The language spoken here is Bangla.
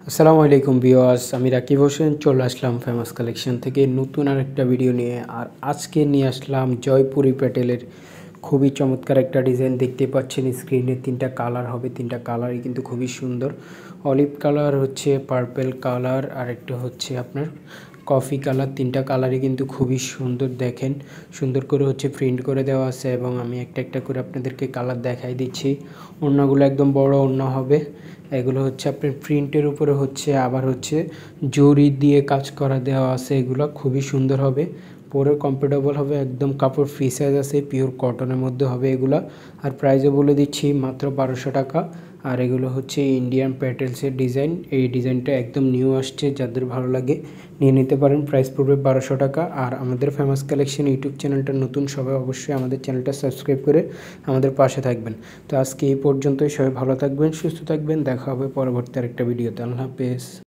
আসসালামু আলাইকুম ভিউয়ার্স, আমি রাকিব হোসেন চলে আসলাম ফেমাস কালেকশন থেকে নতুন আরেকটা ভিডিও নিয়ে। আর আজকে নিয়ে আসলাম জয়পুরি প্যাটেলের খুবই চমৎকার একটা ডিজাইন। দেখতে পাচ্ছেন স্ক্রিনে তিনটা কালার হবে, তিনটা কালারই কিন্তু খুবই সুন্দর। অলিভ কালার হচ্ছে, পার্পেল কালার আর একটা হচ্ছে আপনার কফি কালার। তিনটা কালারই কিন্তু খুবই সুন্দর। দেখেন সুন্দর করে হচ্ছে প্রিন্ট করে দেওয়া আছে এবং আমি একটা একটা করে আপনাদেরকে কালার দেখাই দিচ্ছি। ওড়নাগুলো একদম বড় ওড়না হবে। এগুলো হচ্ছে আপনার প্রিন্টের উপরে হচ্ছে আবার হচ্ছে জরি দিয়ে কাজ করা দেওয়া আছে। এগুলো খুবই সুন্দর হবে, পরে কমফোর্টেবল হবে, একদম কাপড় ফ্রি সাইজ আছে, পিওর কটনের মধ্যে হবে এগুলা। আর প্রাইসও বলে দিচ্ছি মাত্র 1200 টাকা। আর এগুলো হচ্ছে ইন্ডিয়ান প্যাটেলসের ডিজাইন। এই ডিজাইনটা একদম নিউ আসছে, যাদের ভালো লাগে নিয়ে নিতে পারেন। প্রাইস পড়বে 1200 টাকা। আর আমাদের ফেমাস কালেকশন ইউটিউব চ্যানেলটা নতুন, সবাই অবশ্যই আমাদের চ্যানেলটা সাবস্ক্রাইব করে আমাদের পাশে থাকবেন। তো আজকে এই পর্যন্তই। সবাই ভালো থাকবেন, সুস্থ থাকবেন, দেখা হবে পরবর্তী আরেকটা ভিডিওতে। আল্লাহ হাফেজ।